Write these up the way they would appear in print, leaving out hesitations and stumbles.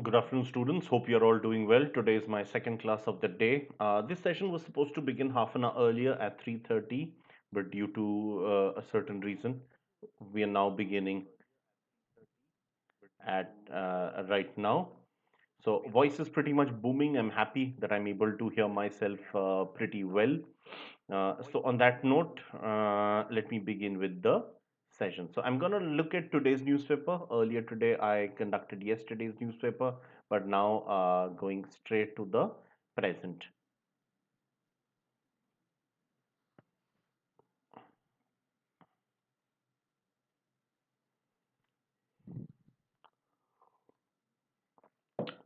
Good afternoon, students. Hope you're all doing well. Today is my second class of the day. This session was supposed to begin half an hour earlier at 3:30, but due to a certain reason, we are now beginning at right now. So voice is pretty much booming. I'm happy that I'm able to hear myself pretty well. So on that note, let me begin with the session. So I'm gonna look at today's newspaper. Earlier today, I conducted yesterday's newspaper, but now going straight to the present.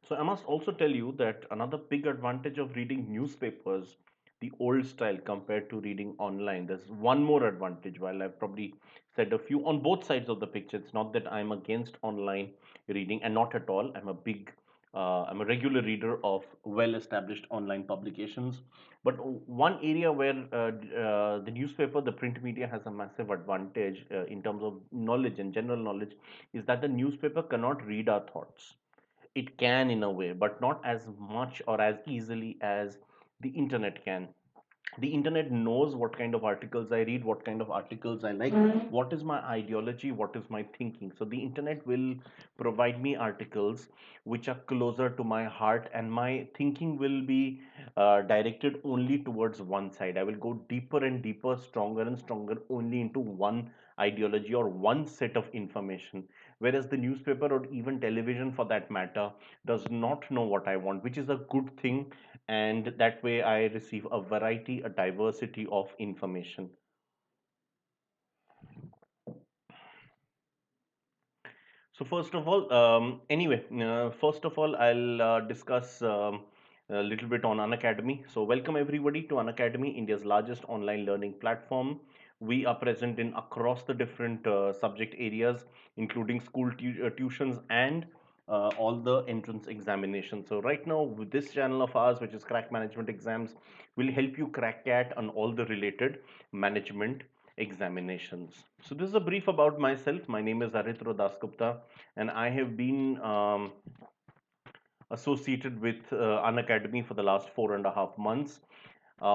So I must also tell you that another big advantage of reading newspapers, the old style compared to reading online, there's one more advantage. While I've probably said a few on both sides of the picture, it's not that I'm against online reading, and not at all. I'm a regular reader of well-established online publications. But one area where the newspaper, the print media, has a massive advantage in terms of knowledge and general knowledge is that the newspaper cannot read our thoughts. It can in a way, but not as much or as easily as the internet can. The internet knows what kind of articles I read, what kind of articles I like, what is my ideology, what is my thinking. So the internet will provide me articles which are closer to my heart, and my thinking will be directed only towards one side. I will go deeper and deeper, stronger and stronger, only into one ideology or one set of information. Whereas the newspaper or even television, for that matter, does not know what I want, which is a good thing, and that way I receive a variety, a diversity of information. So first of all, first of all, I'll discuss a little bit on Unacademy. So welcome everybody to Unacademy, India's largest online learning platform. We are present in across the different subject areas, including tuitions and all the entrance examinations. So right now, with this channel of ours, which is Crack Management Exams, will help you crack CAT and all the related management examinations. So this is a brief about myself. My name is Aritro Dasgupta, and I have been associated with Unacademy for the last 4.5 months.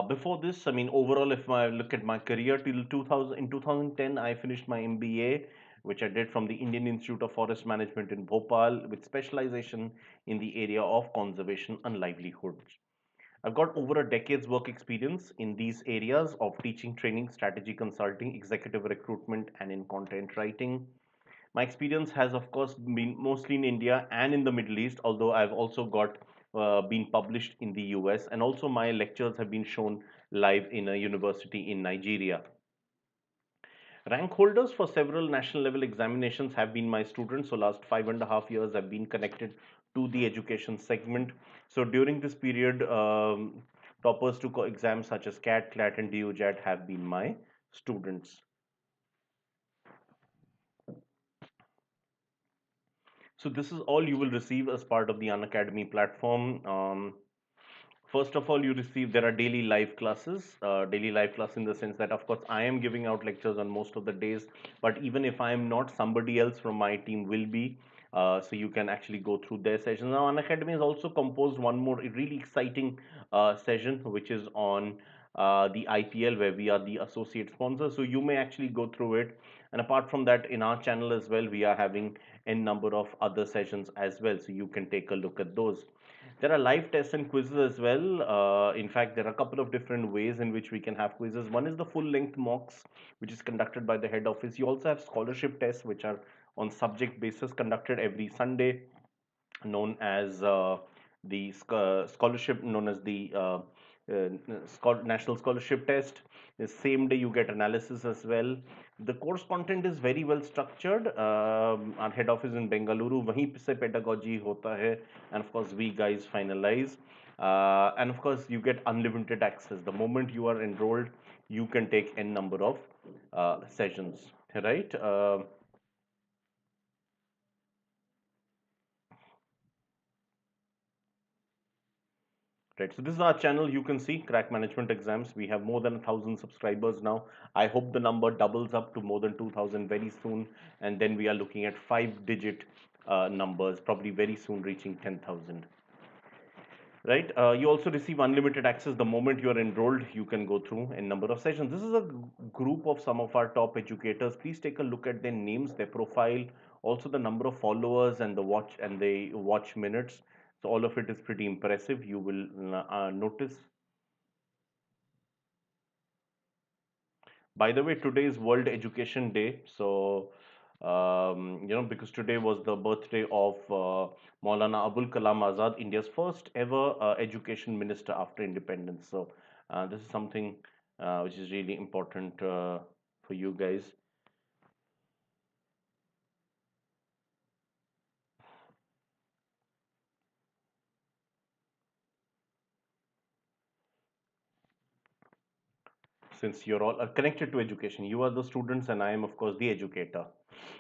Before this, I mean, overall, if I look at my career till 2000, in 2010, I finished my MBA, which I did from the Indian Institute of Forest Management in Bhopal, with specialization in the area of conservation and livelihoods. I've got over a decade's work experience in these areas of teaching, training, strategy consulting, executive recruitment, and in content writing. My experience has, of course, been mostly in India and in the Middle East, although I've also got been published in the US, and also my lectures have been shown live in a university in Nigeria. Rank holders for several national level examinations have been my students. So last 5.5 years, I've been connected to the education segment. So during this period, toppers to exams such as CAT, CLAT, and DOJAT have been my students. So this is all you will receive as part of the Unacademy platform. First of all, you receive there are daily live class in the sense that, of course, I am giving out lectures on most of the days, but even if I am not, somebody else from my team will be. So you can actually go through their sessions. Now, Unacademy has also composed one more really exciting session, which is on the IPL, where we are the associate sponsor. So you may actually go through it. And apart from that, in our channel as well, we are having a number of other sessions as well. So you can take a look at those. There are live tests and quizzes as well. In fact, there are a couple of different ways in which we can have quizzes. One is the full length mocks, which is conducted by the head office. You also have scholarship tests, which are on subject basis conducted every Sunday, known as the scholarship, known as the national scholarship test. The same day you get analysis as well. The course content is very well structured. Our head office in Bengaluru, वहीं से pedagogy होता है, and of course we guys finalize. And of course you get unlimited access. The moment you are enrolled, you can take n number of sessions, right? Right. So this is our channel. You can see Crack Management Exams. We have more than 1,000 subscribers now. I hope the number doubles up to more than 2,000 very soon. And then we are looking at five-digit numbers, probably very soon reaching 10,000. Right? You also receive unlimited access the moment you are enrolled. You can go through a number of sessions. This is a group of some of our top educators. Please take a look at their names, their profile, also the number of followers and the watch minutes. So all of it is pretty impressive. You will notice. By the way, today is World Education Day. So, because today was the birthday of Maulana Abul Kalam Azad, India's first ever education minister after independence. So, this is something which is really important for you guys. Since you're all are connected to education, you are the students and I am of course the educator.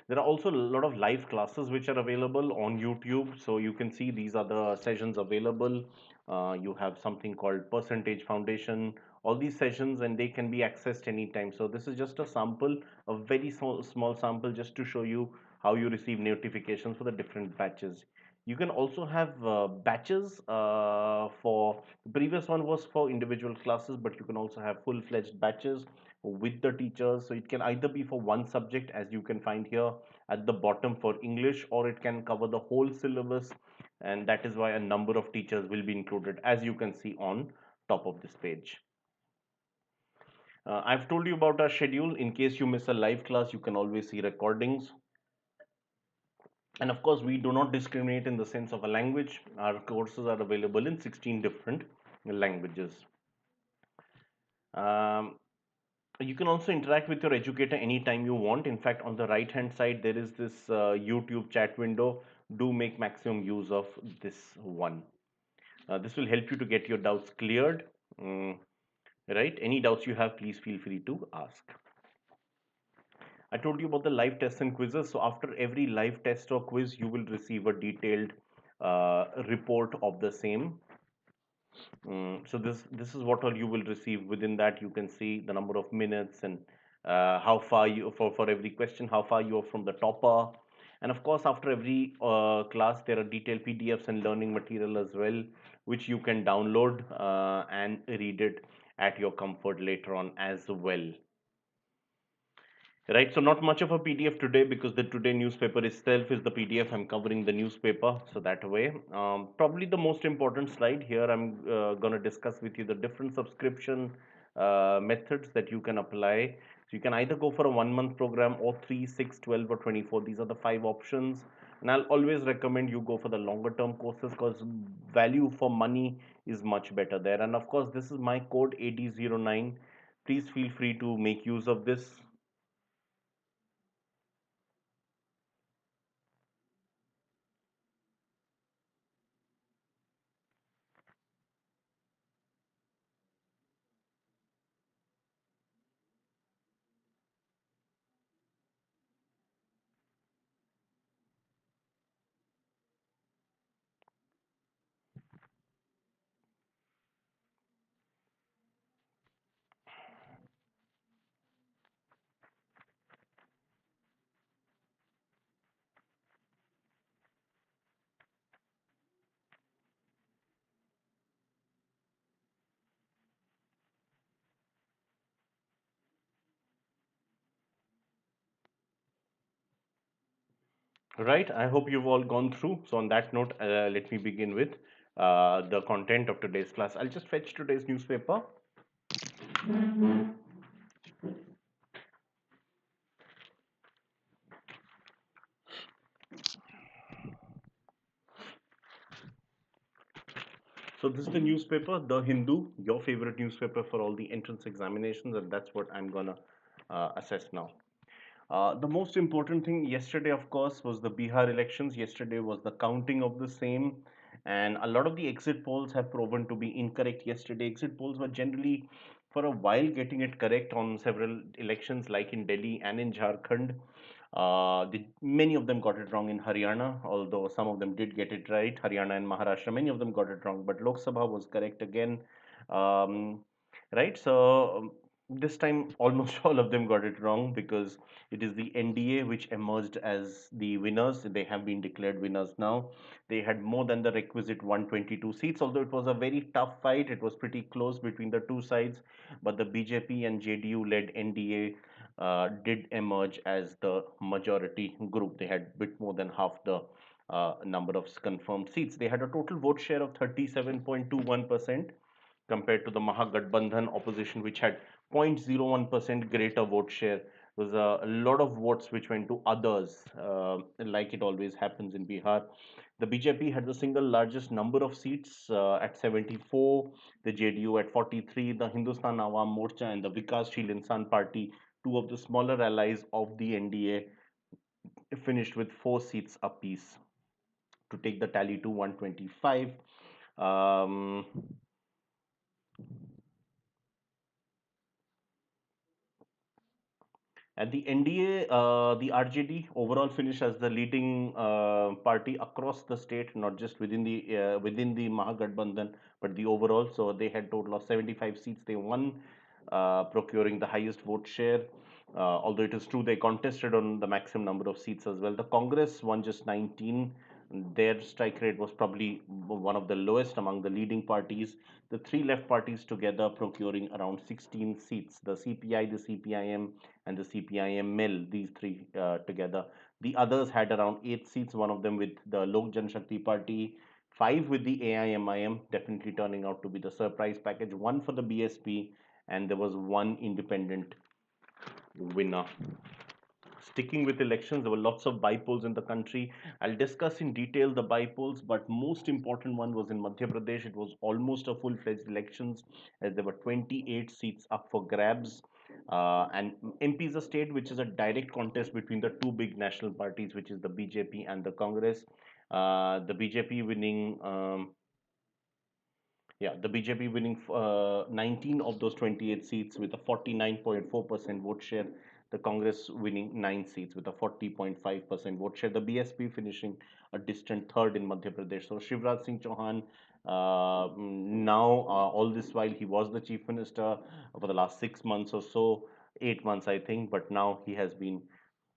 There are also a lot of live classes which are available on YouTube, so you can see these are the sessions available. You have something called percentage foundation, all these sessions, and they can be accessed anytime. So this is just a sample, a very small sample, just to show you how you receive notifications for the different batches. You can also have batches for the previous one was for individual classes, but you can also have full-fledged batches with the teachers. So it can either be for one subject, as you can find here at the bottom for English, or it can cover the whole syllabus. And that is why a number of teachers will be included, as you can see on top of this page. I've told you about our schedule. In case you miss a live class, you can always see recordings. And of course, we do not discriminate in the sense of a language. Our courses are available in 16 different languages. Um, you can also interact with your educator anytime you want. In fact, on the right hand side, there is this YouTube chat window. Do make maximum use of this one. This will help you to get your doubts cleared. Mm, right? Any doubts you have, please feel free to ask. I told you about the live tests and quizzes. So after every live test or quiz, you will receive a detailed report of the same. So this is what all you will receive. Within that, you can see the number of minutes and how far you for every question, how far you are from the topper. And of course, after every class, there are detailed PDFs and learning material as well, which you can download and read it at your comfort later on as well. Right, so not much of a PDF today because the today newspaper itself is the PDF. I'm covering the newspaper, so that way. Probably the most important slide here, I'm going to discuss with you the different subscription methods that you can apply. So you can either go for a 1 month program or 3, 6, 12, or 24. These are the 5 options. And I'll always recommend you go for the longer term courses because value for money is much better there. And of course, this is my code AD09. Please feel free to make use of this. Right, I hope you've all gone through. So, on that note, let me begin with the content of today's class. I'll just fetch today's newspaper. So, this is the newspaper, The Hindu, your favorite newspaper for all the entrance examinations, and that's what I'm gonna assess now. The most important thing yesterday, of course, was the Bihar elections. Yesterday was the counting of the same, and a lot of the exit polls have proven to be incorrect yesterday. Exit polls were generally, for a while, getting it correct on several elections, like in Delhi and in Jharkhand. Many of them got it wrong in Haryana, although some of them did get it right. Haryana and Maharashtra, many of them got it wrong, but Lok Sabha was correct again. Um, right, so. This time, almost all of them got it wrong because it is the NDA which emerged as the winners. They have been declared winners now. They had more than the requisite 122 seats, although it was a very tough fight. It was pretty close between the two sides, but the BJP and JDU led NDA did emerge as the majority group. They had a bit more than half the number of confirmed seats. They had a total vote share of 37.21% compared to the Mahagathbandhan opposition, which had 0.01% greater vote share. There was a lot of votes which went to others, like it always happens in Bihar. The BJP had the single largest number of seats at 74, the JDU at 43, the Hindustan Awam Morcha and the Vikashsheel Insan Party, two of the smaller allies of the NDA, finished with 4 seats apiece to take the tally to 125. Um, At the NDA, the RJD overall finished as the leading party across the state, not just within the Mahagathbandhan, but the overall. So they had total of 75 seats. They won, procuring the highest vote share. Although it is true they contested on the maximum number of seats as well. The Congress won just 19. Their strike rate was probably one of the lowest among the leading parties. The three left parties together procuring around 16 seats. The CPI, the CPIM, and the CPIM mill, these three together. The others had around 8 seats, one of them with the Lok Janshakti Party, five with the AIMIM, definitely turning out to be the surprise package, one for the BSP, and there was one independent winner. Sticking with elections, there were lots of bypolls in the country. I'll discuss in detail the bypolls, but most important one was in Madhya Pradesh. It was almost a full-fledged elections as there were 28 seats up for grabs. And MP is a state which is a direct contest between the two big national parties, which is the BJP and the Congress. The BJP winning yeah, the BJP winning 19 of those 28 seats with a 49.4% vote share. The Congress winning 9 seats with a 40.5% vote share. The BSP finishing a distant third in Madhya Pradesh. So Shivraj Singh Chauhan, now all this while he was the chief minister for the last 6 months or so, 8 months I think, but now he has been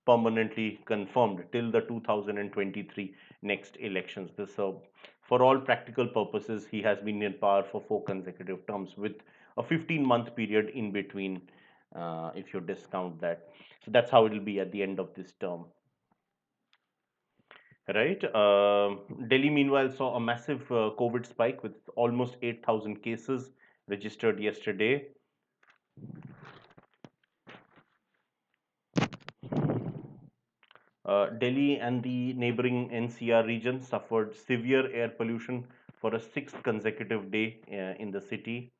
permanently confirmed till the 2023 next elections. So, for all practical purposes, he has been in power for 4 consecutive terms with a 15-month period in between, if you discount that. So, that's how it will be at the end of this term. Right. Delhi, meanwhile, saw a massive COVID spike with almost 8,000 cases registered yesterday. Delhi and the neighboring NCR region suffered severe air pollution for a sixth consecutive day in the city.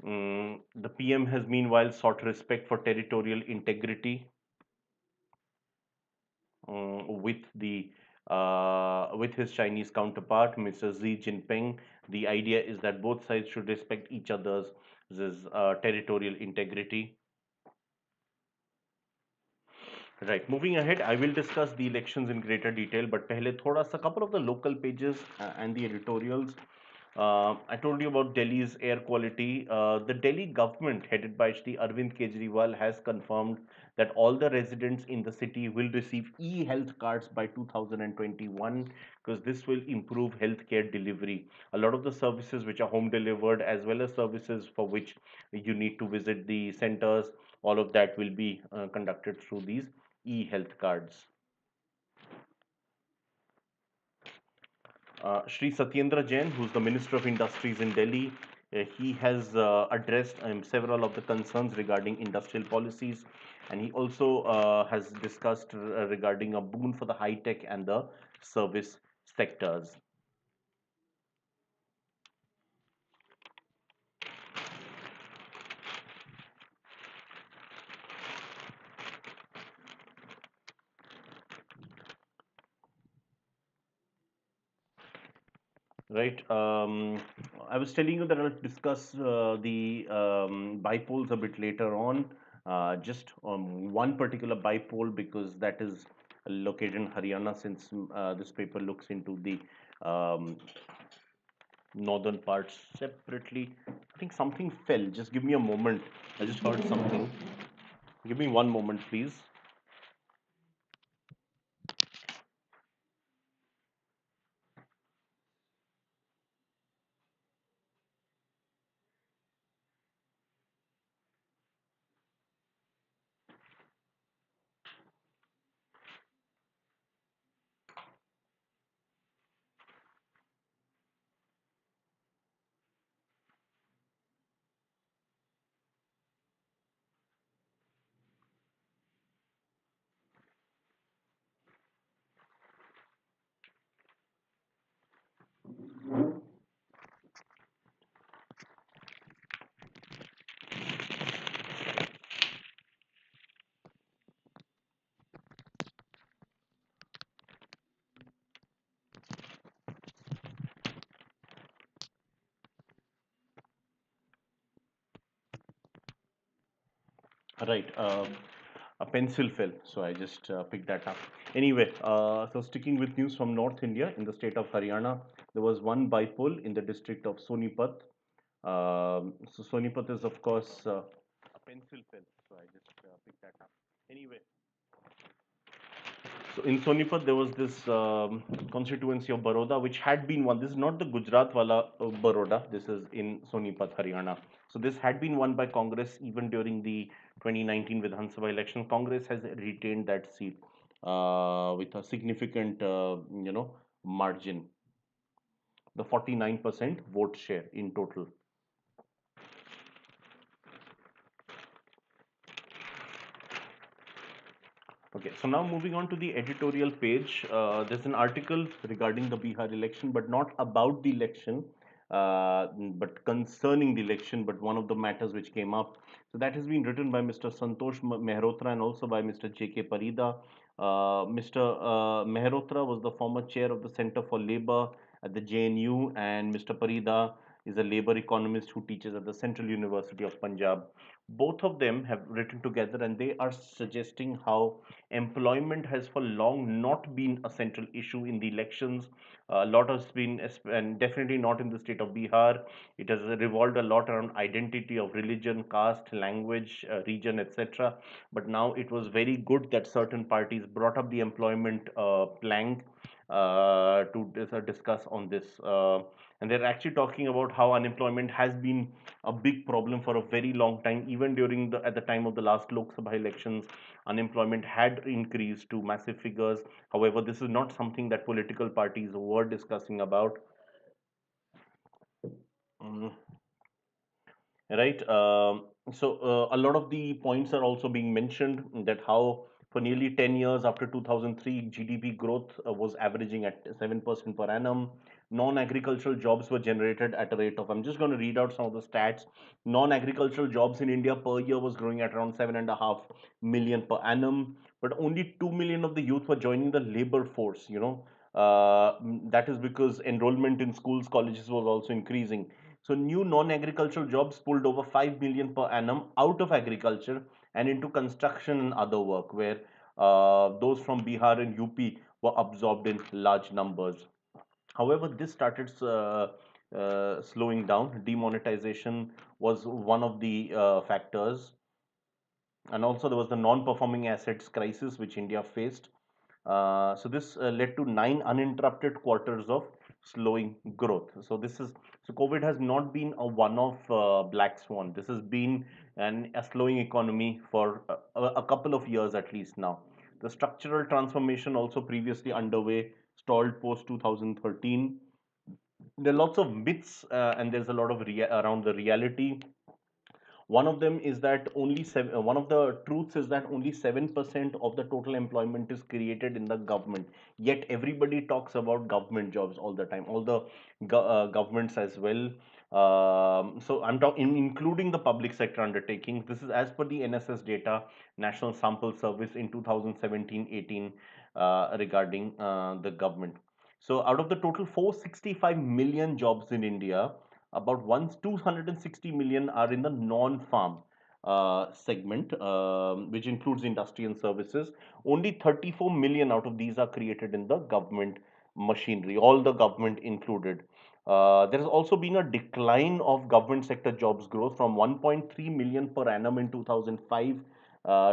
The PM has meanwhile sought respect for territorial integrity with the with his Chinese counterpart, Mr. Xi Jinping. The idea is that both sides should respect each other's territorial integrity. Right. Moving ahead, I will discuss the elections in greater detail, but pehle thoda sa couple of the local pages and the editorials. I told you about Delhi's air quality. The Delhi government, headed by Shri Arvind Kejriwal, has confirmed that all the residents in the city will receive e-health cards by 2021 because this will improve healthcare delivery. A lot of the services which are home delivered, as well as services for which you need to visit the centers, all of that will be conducted through these e-health cards. Shri Satyendra Jain, who's the Minister of Industries in Delhi, he has addressed several of the concerns regarding industrial policies, and he also has discussed regarding a boon for the high tech and the service sectors. Right. I was telling you that I'll discuss the bipoles a bit later on. Just one particular bipole because that is located in Haryana. Since this paper looks into the um, northern parts separately. I think something fell. Just give me a moment. I just heard something. Give me one moment, please. Right. A pencil fell, so I just picked that up. Anyway, so sticking with news from North India, in the state of Haryana, there was one bypole in the district of Sonipat. So Sonipat is, of course, a pencil fell, so I just picked that up. Anyway, so in Sonipat, there was this constituency of Baroda, which had been one. This is not the Gujarat wala Baroda. This is in Sonipat, Haryana. So this had been won by Congress even during the 2019 Vidhan Sabha election. Congress has retained that seat with a significant, margin, the 49% vote share in total. Okay, so now moving on to the editorial page, there's an article regarding the Bihar election, but not about the election, but concerning the election, but one of the matters which came up. So that has been written by Mr. Santosh Mehrotra and also by Mr. J.K. Parida. Mr. Mehrotra was the former chair of the Center for Labor at the JNU, and Mr. Parida is a labor economist who teaches at the Central University of Punjab. Both of them have written together and they are suggesting how employment has for long not been a central issue in the elections. A lot has been, and definitely not in the state of Bihar. It has revolved a lot around identity of religion, caste, language, region, etc. But now it was very good that certain parties brought up the employment plank to discuss on this. And they're actually talking about how unemployment has been a big problem for a very long time. Even during the at the time of the last Lok Sabha elections, unemployment had increased to massive figures. However, this is not something that political parties were discussing about. Mm, right? A lot of the points are also being mentioned that how for nearly 10 years after 2003, GDP growth was averaging at 7% per annum. Non-agricultural jobs were generated at a rate of, I'm just going to read out some of the stats. Non-agricultural jobs in India per year was growing at around 7.5 million per annum, but only 2 million of the youth were joining the labor force, that is because enrollment in schools, colleges was also increasing. So new non-agricultural jobs pulled over 5 million per annum out of agriculture and into construction and other work, where those from Bihar and UP were absorbed in large numbers. However, this started slowing down. Demonetization was one of the factors, and also there was the non-performing assets crisis which India faced. So this led to 9 uninterrupted quarters of slowing growth. So COVID has not been a one-off black swan. This has been a slowing economy for a couple of years at least now. The structural transformation also previously underway stalled post 2013. There are lots of myths and there's a lot of around the reality. One of them is that one of the truths is that only 7% of the total employment is created in the government. Yet everybody talks about government jobs all the time, all the governments as well. So I'm talking including the public sector undertakings. This is as per the NSS data, National Sample Service in 2017-18 regarding the government. So out of the total 465 million jobs in India, about 260 million are in the non-farm segment, which includes industry and services. Only 34 million out of these are created in the government machinery, all the government included. There has also been a decline of government sector jobs growth from 1.3 million per annum in 2005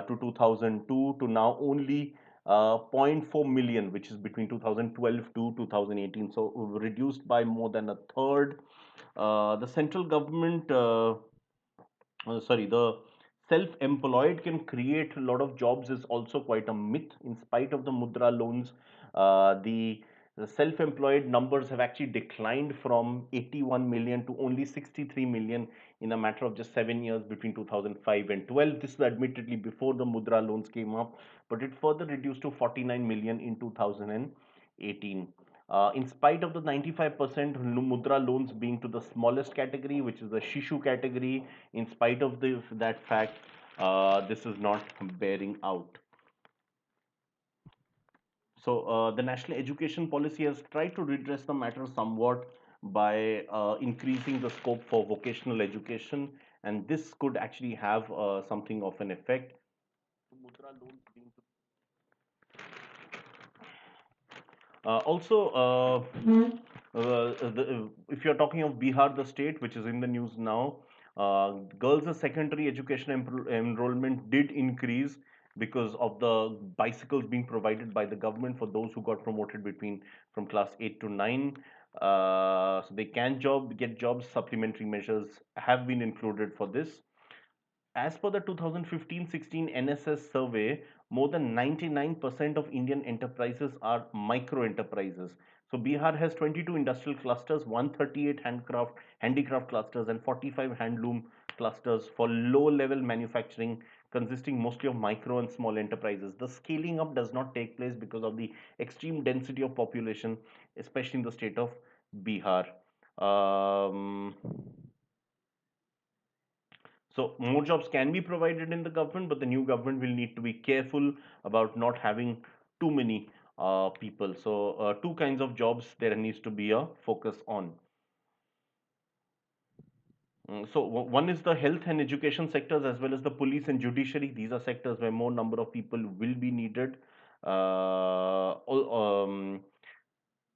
to 2002 to now only zero point 0.4 million, which is between 2012 to 2018. So reduced by more than a third. The central government sorry, the self-employed can create a lot of jobs is also quite a myth. In spite of the Mudra loans, the self-employed numbers have actually declined from 81 million to only 63 million in a matter of just 7 years between 2005 and 12. This is admittedly before the Mudra loans came up, but it further reduced to 49 million in 2018. In spite of the 95% Mudra loans being to the smallest category, which is the Shishu category, in spite of that fact, this is not bearing out. So, the national education policy has tried to redress the matter somewhat by increasing the scope for vocational education, and this could actually have something of an effect. Mudra loans being also, if you're talking of Bihar, the state, which is in the news now, girls' secondary education enrollment did increase because of the bicycles being provided by the government for those who got promoted between from class 8 to 9. So they can get jobs. Supplementary measures have been included for this. As per the 2015-16 NSS survey, more than 99% of Indian enterprises are micro enterprises. So Bihar has 22 industrial clusters, 138 handicraft clusters, and 45 handloom clusters for low-level manufacturing, consisting mostly of micro and small enterprises. The scaling up does not take place because of the extreme density of population, especially in the state of Bihar. Um, so more jobs can be provided in the government, but the new government will need to be careful about not having too many people. So two kinds of jobs there needs to be a focus on. So one is the health and education sectors as well as the police and judiciary. These are sectors where more number of people will be needed.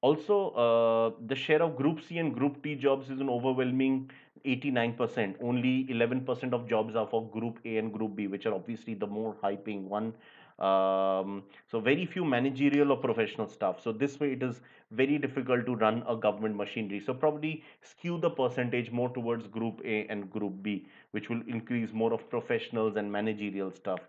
Also, the share of Group C and Group T jobs is an overwhelming 89%. Only 11% of jobs are for Group A and Group B, which are obviously the more high paying one. So, very few managerial or professional staff. So, this way it is very difficult to run a government machinery. So, probably skew the percentage more towards Group A and Group B, which will increase more of professionals and managerial stuff.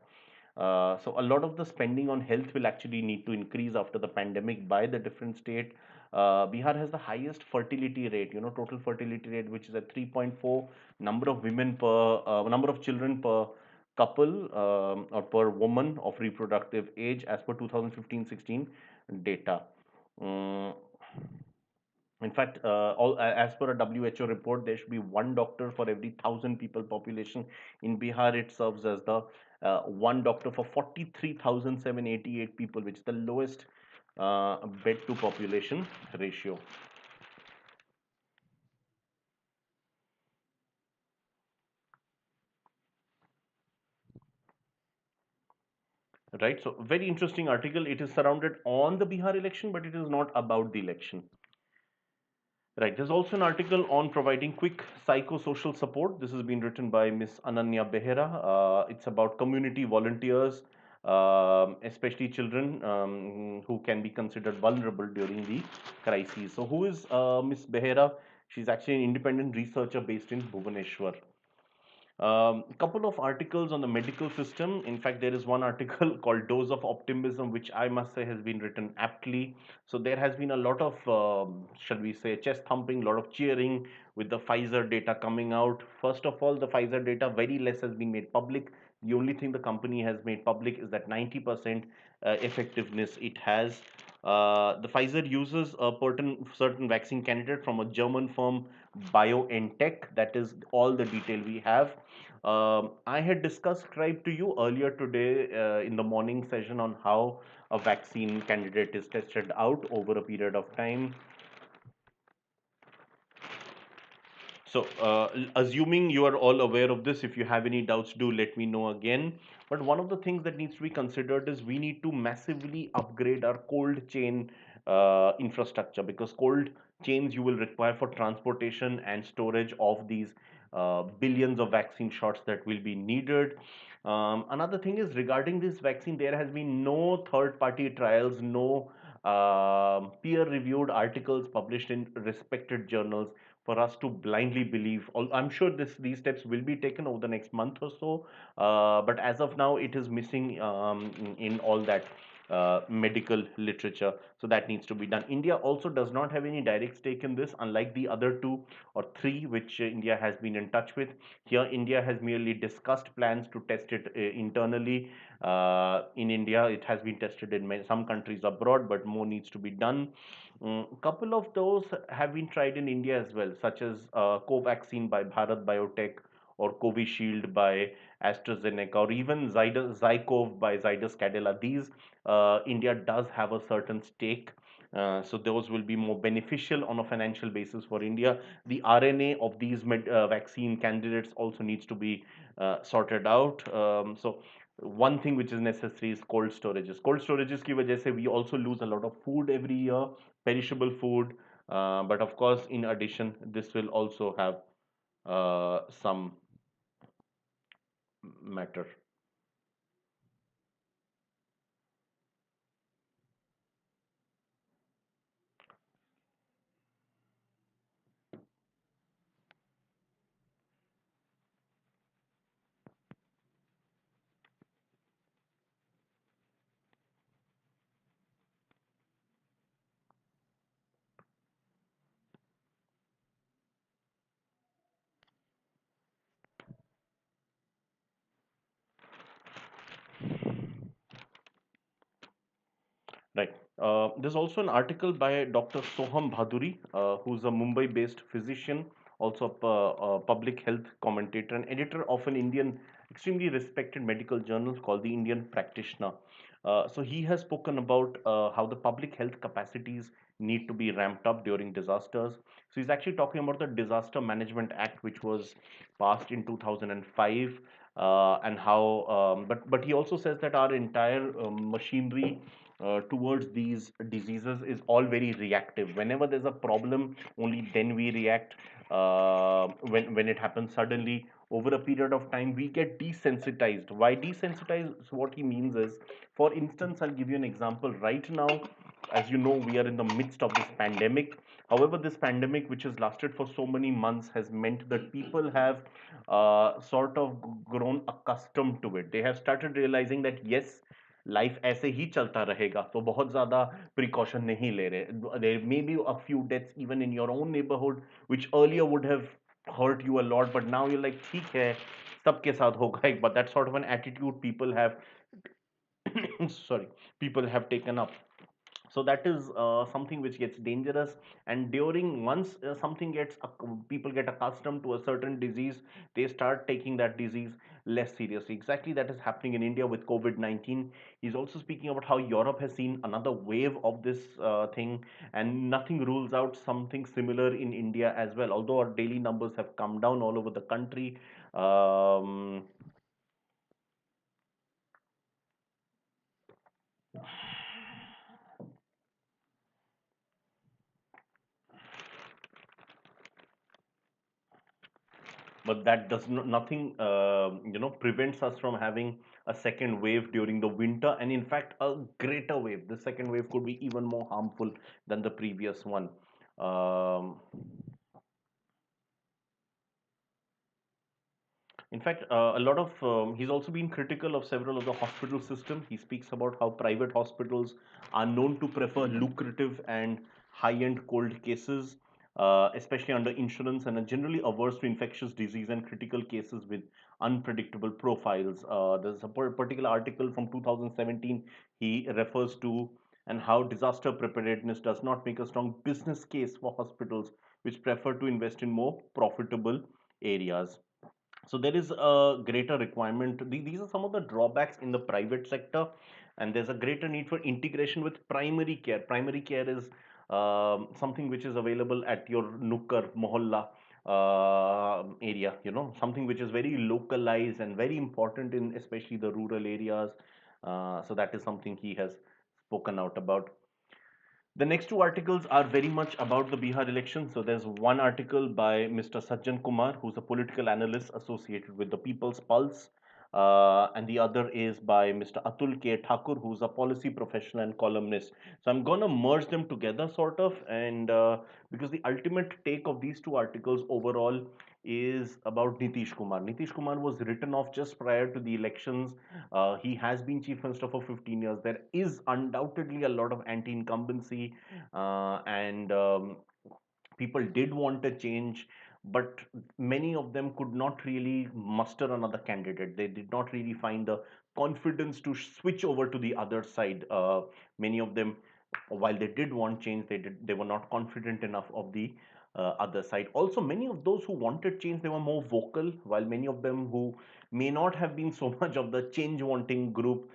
So a lot of the spending on health will actually need to increase after the pandemic by the different state. Bihar has the highest fertility rate, total fertility rate, which is at 3.4 number of women per number of children per couple or per woman of reproductive age as per 2015-16 data. Um, in fact, as per a WHO report, there should be one doctor for every 1,000 people population. In Bihar, it serves as the one doctor for 43,788 people, which is the lowest bed to population ratio. Right. So, very interesting article. It is surrounded on the Bihar election, but it is not about the election. Right. There's also an article on providing quick psychosocial support. This has been written by Miss Ananya Behera. It's about community volunteers, especially children who can be considered vulnerable during the crises. So, who is Miss Behera? She's actually an independent researcher based in Bhubaneswar. A couple of articles on the medical system. In fact, there is one article called Dose of Optimism, which I must say has been written aptly. So, there has been a lot of, shall we say, chest thumping, a lot of cheering with the Pfizer data coming out. First of all, the Pfizer data, very less has been made public. The only thing the company has made public is that 90% effectiveness it has. The Pfizer uses a certain vaccine candidate from a German firm, BioNTech. That is all the detail we have. I had described to you earlier today in the morning session on how a vaccine candidate is tested out over a period of time. So, assuming you are all aware of this, if you have any doubts, do let me know again. But one of the things that needs to be considered is we need to massively upgrade our cold chain infrastructure, because cold chains you will require for transportation and storage of these billions of vaccine shots that will be needed. Another thing is regarding this vaccine, there has been no third party trials, no peer reviewed articles published in respected journals for us to blindly believe. I'm sure these steps will be taken over the next month or so, but as of now, it is missing in all that medical literature. So that needs to be done. India also does not have any direct stake in this, unlike the other two or three which India has been in touch with. Here, India has merely discussed plans to test it internally. In India, it has been tested in some countries abroad, but more needs to be done. Couple of those have been tried in India as well, such as Covaxin by Bharat Biotech or Covishield by AstraZeneca, or even Zykov by Zydus Cadila. These India does have a certain stake. So those will be more beneficial on a financial basis for India. The RNA of these vaccine candidates also needs to be sorted out. So one thing which is necessary is cold storages. Cold storages की वजह से we also lose a lot of food every year, perishable food. But of course, in addition, this will also have some matter. Right. There's also an article by Dr. Soham Bhaduri, who's a Mumbai-based physician, also a public health commentator and editor of an Indian, extremely respected medical journal called the Indian Practitioner. So he has spoken about how the public health capacities need to be ramped up during disasters. So he's actually talking about the Disaster Management Act, which was passed in 2005, and how. But he also says that our entire machinery towards these diseases is all very reactive. Whenever there's a problem, only then we react. When it happens suddenly over a period of time, we get desensitized. Why desensitized? What he means is, for instance, I'll give you an example. Right now, as you know, we are in the midst of this pandemic. However, this pandemic, which has lasted for so many months, has meant that people have sort of grown accustomed to it. They have started realizing that yes, life ऐसे ही चलता रहेगा, तो बहुत ज़्यादा precaution नहीं ले रहे. There may be a few deaths even in your own neighborhood which earlier would have hurt you a lot, but now you're like ठीक है, सबके साथ होगा एक बार. That sort of an attitude people have sorry, people have taken up. So that is something which gets dangerous, and during once something gets people get accustomed to a certain disease, they start taking that disease less seriously. Exactly, that is happening in India with COVID-19. He's also speaking about how Europe has seen another wave of this thing, and nothing rules out something similar in India as well, although our daily numbers have come down all over the country. um, but that does not, nothing prevents us from having a second wave during the winter, and in fact a greater wave. The second wave could be even more harmful than the previous one. um, In fact, a lot of he's also been critical of several of the hospital system. He speaks about how private hospitals are known to prefer lucrative and high-end cold cases, especially under insurance, and are generally averse to infectious disease and critical cases with unpredictable profiles. There's a particular article from 2017 he refers to, and how disaster preparedness does not make a strong business case for hospitals which prefer to invest in more profitable areas. So there is a greater requirement. These are some of the drawbacks in the private sector, and there's a greater need for integration with primary care. Primary care is something which is available at your nukkar mohalla area, something which is very localized and very important in especially the rural areas. So that is something he has spoken out about. The next two articles are very much about the Bihar election. So there's one article by Mr. Sajjan Kumar, who's a political analyst associated with the People's Pulse, and the other is by Mr. Atul K. Thakur, who's a policy professional and columnist. So I'm gonna merge them together, sort of, and because the ultimate take of these two articles overall is about Nitish Kumar. Nitish Kumar was written off just prior to the elections. He has been chief minister for 15 years. There is undoubtedly a lot of anti-incumbency, and people did want a change, but many of them could not really muster another candidate. They did not really find the confidence to switch over to the other side. Many of them, while they did want change, they were not confident enough of the other side. Also, many of those who wanted change, they were more vocal, while many of them who may not have been so much of the change wanting group,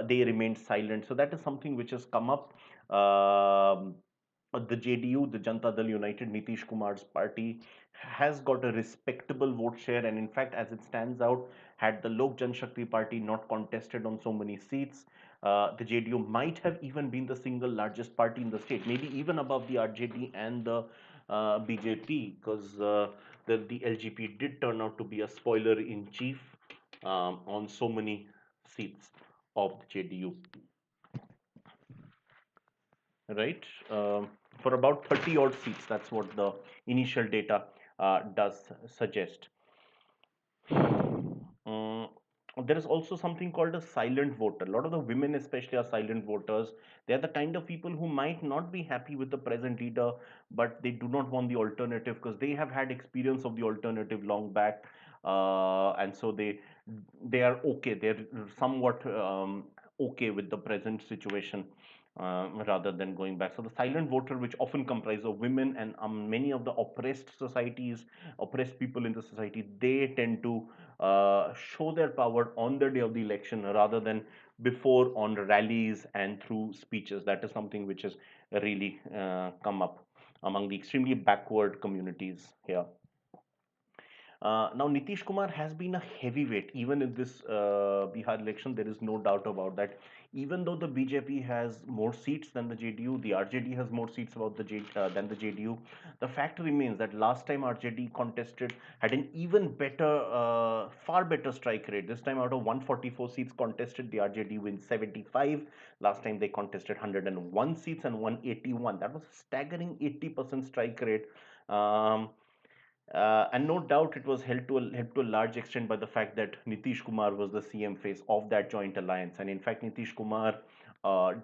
they remained silent. So that is something which has come up. The JDU, the Janata Dal United, Nitish Kumar's party, has got a respectable vote share. And in fact, as it stands out, had the Lok Janshakti party not contested on so many seats, the JDU might have even been the single largest party in the state, maybe even above the RJD and the BJP, because the LGP did turn out to be a spoiler in chief on so many seats of the JDU, right? For about 30 odd seats, that's what the initial data does suggest. Mm, there is also something called a silent voter. A lot of the women, especially, are silent voters. They are the kind of people who might not be happy with the present leader, but they do not want the alternative because they have had experience of the alternative long back, and so they are okay. They're somewhat okay with the present situation. Rather than going back. So the silent voter, which often comprises of women and many of the oppressed societies, oppressed people in the society, they tend to show their power on the day of the election rather than before on rallies and through speeches. That is something which has really come up among the extremely backward communities here. Now, Nitish Kumar has been a heavyweight even in this Bihar election. There is no doubt about that. Even though the BJP has more seats than the JDU, the RJD has more seats about than the JDU. The fact remains that last time RJD contested had an even better, far better strike rate. This time, out of 144 seats contested, the RJD wins 75. Last time they contested 101 seats and 181. That was a staggering 80% strike rate. Um, and no doubt it was helped to a large extent by the fact that Nitish Kumar was the CM face of that joint alliance. And in fact, Nitish Kumar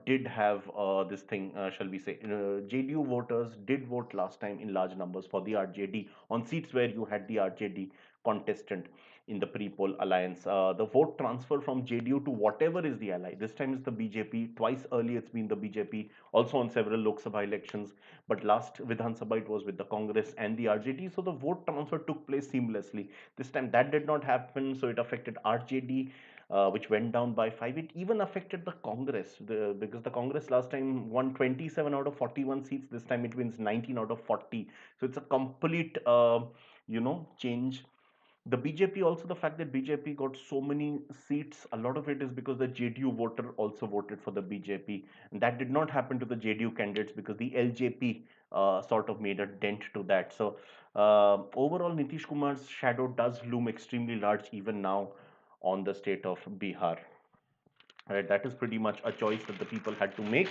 did have this thing, shall we say, JDU voters did vote last time in large numbers for the RJD on seats where you had the RJD contestant in the pre-poll alliance. The vote transfer from JDU to whatever is the ally. This time is the BJP. Twice earlier it's been the BJP, also on several Lok Sabha elections. But last Vidhan Sabha it was with the Congress and the RJD. So the vote transfer took place seamlessly. This time that did not happen. So it affected RJD. Which went down by 5. It even affected the Congress because the Congress last time won 27 out of 41 seats. This time it wins 19 out of 40. So it's a complete, change. The BJP also, the fact that BJP got so many seats, a lot of it is because the JDU voter also voted for the BJP. And that did not happen to the JDU candidates because the LJP sort of made a dent to that. So overall, Nitish Kumar's shadow does loom extremely large even now on the state of Bihar. Right, that is pretty much a choice that the people had to make.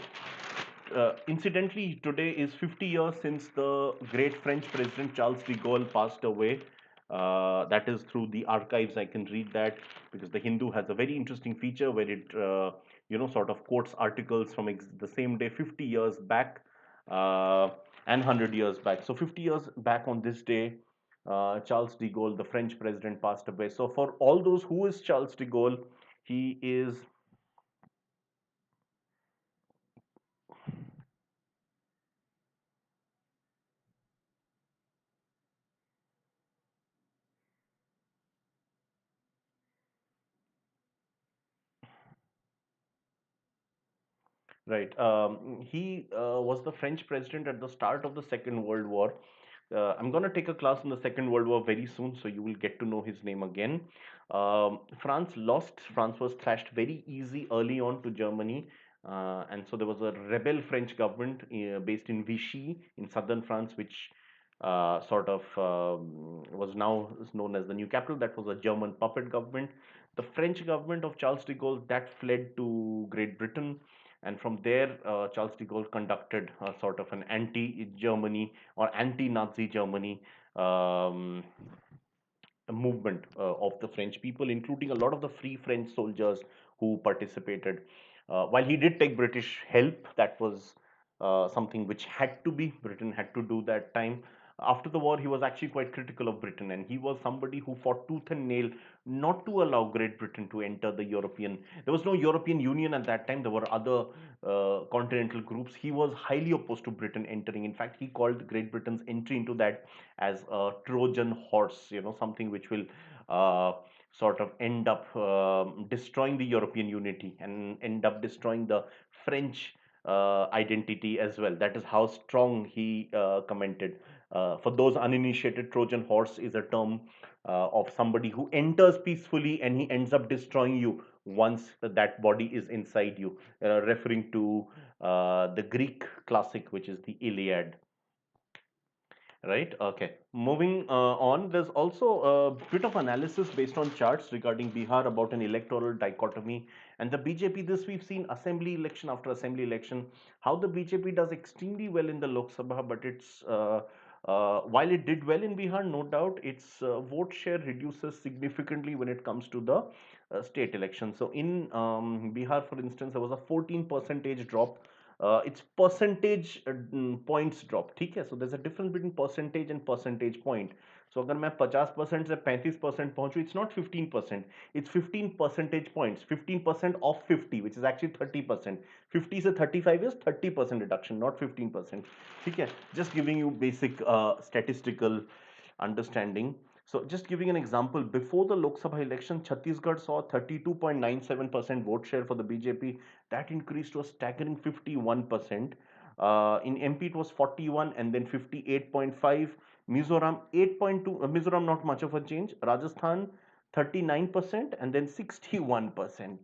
Incidentally, today is 50 years since the great French president Charles de Gaulle passed away. That is through the archives. I can read that because the Hindu has a very interesting feature where it, sort of quotes articles from the same day 50 years back and 100 years back. So 50 years back on this day, Charles de Gaulle, the French president, passed away. So for all those, who is Charles de Gaulle? He is right. He was the French president at the start of the Second World War. I'm going to take a class in the Second World War very soon, so you will get to know his name again. France lost. France was thrashed very easy early on to Germany. And so there was a rebel French government based in Vichy in southern France, which sort of was now known as the new capital. That was a German puppet government. The French government of Charles de Gaulle that fled to Great Britain, and from there Charles de Gaulle conducted a sort of an anti-Germany or anti-Nazi Germany um, movement of the French people, including a lot of the free French soldiers who participated. While he did take British help, that was something which had to be, Britain had to do that time. After the war, he was actually quite critical of Britain, and he was somebody who fought tooth and nail not to allow Great Britain to enter the European. There was no European Union at that time. There were other continental groups. He was highly opposed to Britain entering. In fact, he called Great Britain's entry into that as a Trojan horse, something which will uh, sort of end up destroying the European unity and end up destroying the French identity as well. That is how strong he commented. For those uninitiated, Trojan horse is a term of somebody who enters peacefully and he ends up destroying you once that body is inside you, referring to the Greek classic, which is the Iliad. Right. Okay. Moving on, there's also a bit of analysis based on charts regarding Bihar about an electoral dichotomy and the BJP. This we've seen assembly election after assembly election, how the BJP does extremely well in the Lok Sabha, but while it did well in Bihar, no doubt, its vote share reduces significantly when it comes to the state election. So in Bihar, for instance, there was a 14 percentage drop. It's percentage points drop. ठीक है, so there's a difference between percentage and percentage point. So अगर मैं 50% से 35% पहुंचूं, it's not 15%, it's 15 percentage points, 15% of 50, which is actually 30%. 50 से 35 is 30% reduction, not 15%. ठीक है, just giving you basic statistical understanding. So just giving an example, before the Lok Sabha election, Chhattisgarh saw 32.97% vote share for the BJP. That increased to a staggering 51%. In MP, it was 41 and then 58.5. Mizoram 8.2. Mizoram, not much of a change. Rajasthan 39% and then 61%.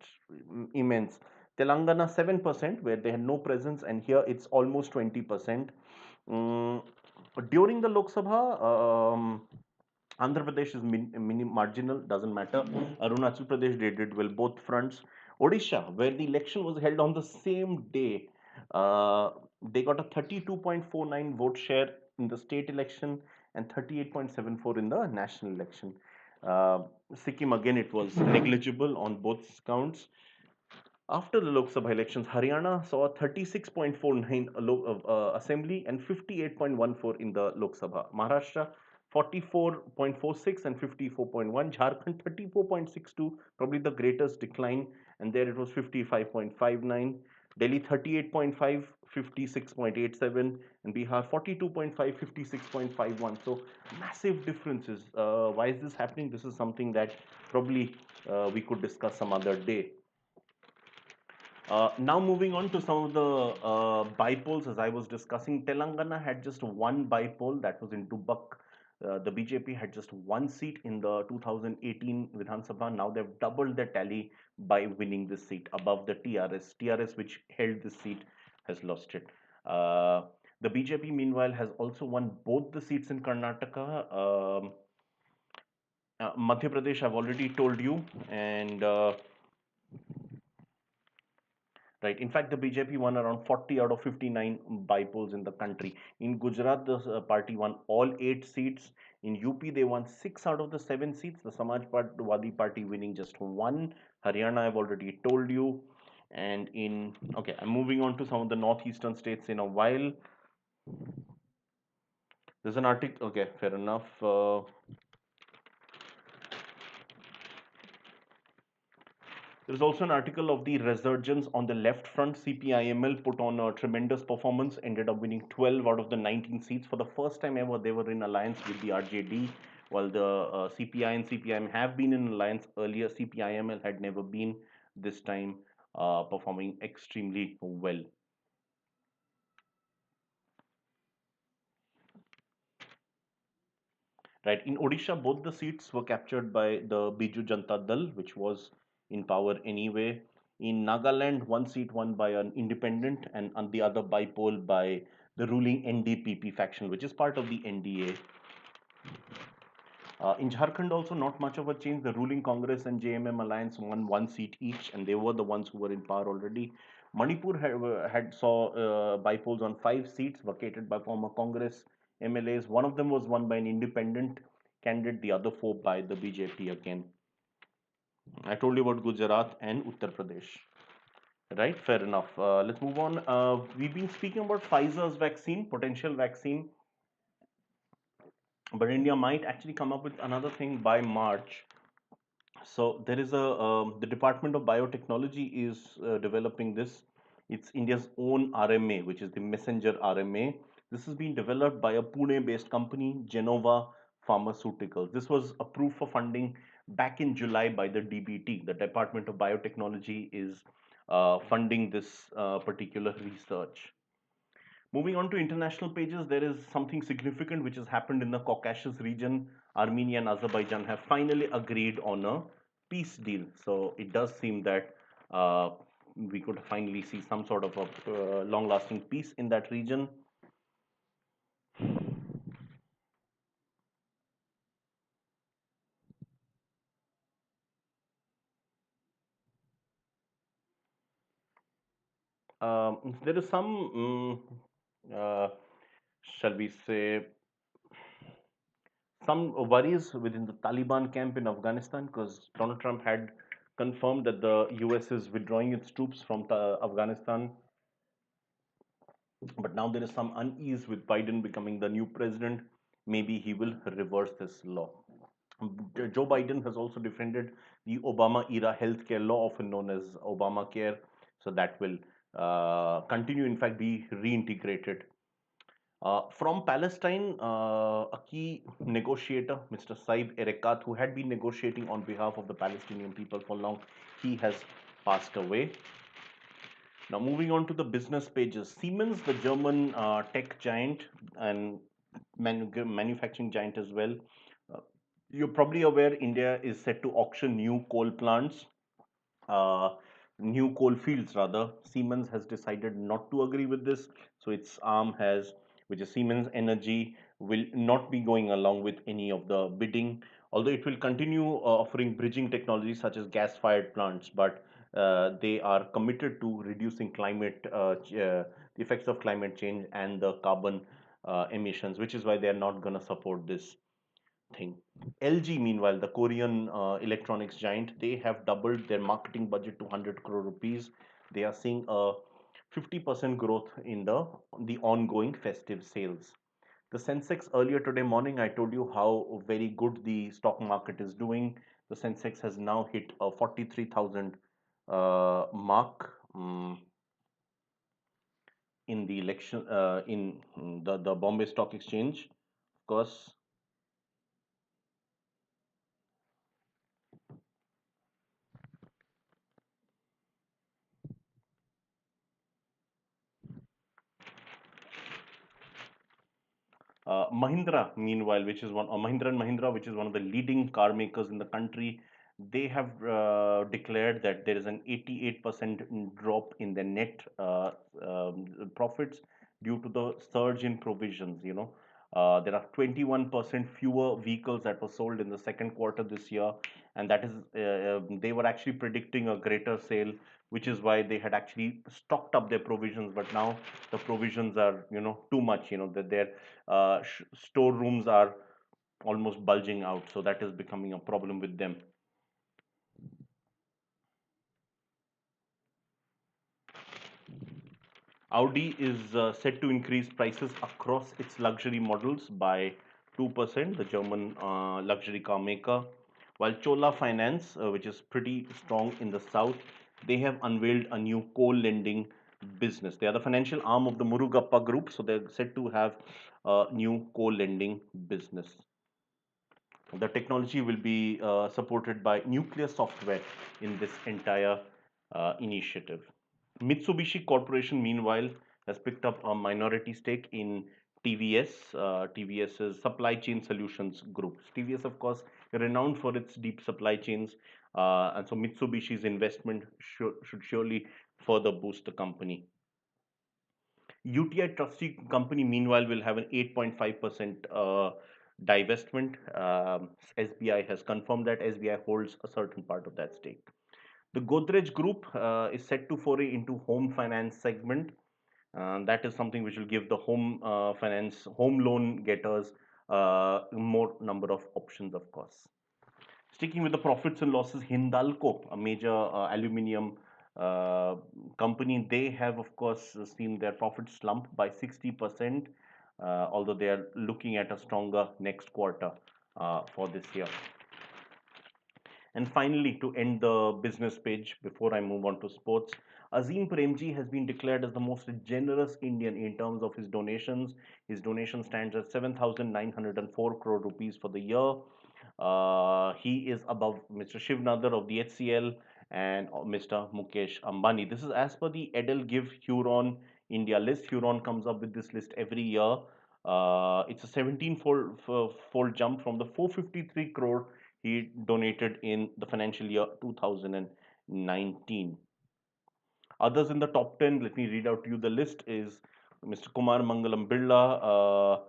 Immense. Telangana 7%, where they had no presence, and here it's almost 20%. Um, During the Lok Sabha, Andhra Pradesh is marginal, doesn't matter. Arunachal Pradesh did well, both fronts. Odisha, where the election was held on the same day, uh, they got a 32.49 vote share in the state election and 38.74 in the national election. Uh, Sikkim, again, it was negligible on both counts. After the Lok Sabha elections, Haryana saw a 36.49 assembly and 58.14 in the Lok Sabha. Maharashtra 44.46 and 54.1. Jharkhand 34.62, probably the greatest decline, and there it was 55.59. Delhi 38.5, 56.87, and Bihar 42.5, 56.51. So massive differences. Why is this happening? This is something that probably we could discuss some other day. Now moving on to some of the bipoles, as I was discussing, Telangana had just one bipole, that was in Dubak. The BJP had just one seat in the 2018 Vidhan Sabha. Now they've doubled their tally by winning this seat above the TRS. TRS, which held this seat, has lost it. The BJP, meanwhile, has also won both the seats in Karnataka. Madhya Pradesh, I've already told you, and right. In fact, the BJP won around 40 out of 59 bipoles in the country. In Gujarat, the party won all 8 seats. In UP, they won 6 out of the 7 seats. The Samajwadi Party winning just one. Haryana, I've already told you. And okay, I'm moving on to some of the northeastern states in a while. There's an article, okay, fair enough. There is also an article of the resurgence on the left front. CPIML put on a tremendous performance, ended up winning 12 out of the 19 seats. For the first time ever, they were in alliance with the RJD, while the CPI and CPIM have been in alliance earlier. CPIML had never been, this time performing extremely well. Right, in Odisha, both the seats were captured by the Biju Janata Dal, which was in power anyway. In Nagaland, one seat won by an independent and on the other bipole by the ruling NDPP faction, which is part of the NDA. In Jharkhand, also not much of a change. The ruling Congress and JMM alliance won one seat each, and they were the ones who were in power already. Manipur had saw bipoles on 5 seats vacated by former Congress MLAs. One of them was won by an independent candidate, the other four by the BJP again. I told you about Gujarat and Uttar Pradesh. Right, fair enough. Let's move on. We've been speaking about Pfizer's vaccine, potential vaccine, but India might actually come up with another thing by March. So there is a the Department of Biotechnology is developing this. It's India's own RMA, which is the messenger RMA. This has been developed by a Pune-based company, Genova Pharmaceuticals. This was approved for funding back in July by the DBT. The Department of Biotechnology is funding this particular research. Moving on to international pages, there is something significant which has happened in the Caucasus region. Armenia and Azerbaijan have finally agreed on a peace deal. So it does seem that we could finally see some sort of a long lasting peace in that region. There is some, shall we say, some worries within the Taliban camp in Afghanistan because Donald Trump had confirmed that the US is withdrawing its troops from Afghanistan. But now there is some unease with Biden becoming the new president. Maybe he will reverse this law. Joe Biden has also defended the Obama era healthcare law, often known as Obamacare. So that will continue, in fact, be reintegrated. From Palestine, a key negotiator, Mr. Saib Erekat, who had been negotiating on behalf of the Palestinian people for long, he has passed away. Now, moving on to the business pages. Siemens, the German tech giant and manufacturing giant as well. Uh, you're probably aware India is set to auction new coal plants, uh, new coal fields rather. Siemens has decided not to agree with this. So its arm has, which is Siemens Energy, will not be going along with any of the bidding. Although it will continue offering bridging technologies such as gas-fired plants, but they are committed to reducing the effects of climate change and the carbon emissions, which is why they are not going to support this thing. LG, meanwhile, the Korean electronics giant, they have doubled their marketing budget to 100 crore rupees. They are seeing a 50% growth in the ongoing festive sales. The Sensex earlier today morning, I told you how very good the stock market is doing. The Sensex has now hit a 43,000 mark in the election in the Bombay Stock Exchange. Of course, Mahindra, meanwhile, which is Mahindra and Mahindra, which is one of the leading car makers in the country, they have declared that there is an 88% drop in their net profits due to the surge in provisions. There are 21% fewer vehicles that were sold in the second quarter this year, and that is they were actually predicting a greater sale, which is why they had actually stocked up their provisions. But now the provisions are too much. That their storerooms are almost bulging out, so that is becoming a problem with them. Audi is set to increase prices across its luxury models by 2%, the German luxury car maker. While Chola Finance, which is pretty strong in the south, they have unveiled a new co-lending business. They are the financial arm of the Murugappa Group, so they're set to have a new co-lending business. The technology will be supported by nuclear software in this entire initiative. Mitsubishi Corporation, meanwhile, has picked up a minority stake in TVS. TVS's Supply Chain Solutions Group. TVS, of course, renowned for its deep supply chains. And so Mitsubishi's investment should surely further boost the company. UTI Trustee Company, meanwhile, will have an 8.5% divestment. SBI has confirmed that SBI holds a certain part of that stake. The Godrej Group is set to foray into home finance segment. That is something which will give the home finance, home loan getters more number of options, of course. Sticking with the profits and losses, Hindalco, a major aluminium uh, company, they have, of course, seen their profits slump by 60%, although they are looking at a stronger next quarter for this year. And finally, to end the business page before I move on to sports, Azim Premji has been declared as the most generous Indian in terms of his donations. His donation stands at 7,904 crore rupees for the year. He is above Mr. Shiv Nadar of the HCL and Mr. Mukesh Ambani. This is as per the Edelgive Huron India list. Huron comes up with this list every year. It's a 17-fold jump from the 453 crore he donated in the financial year 2019. Others in the top 10, let me read out to you the list, is Mr. Kumar Mangalam Birla,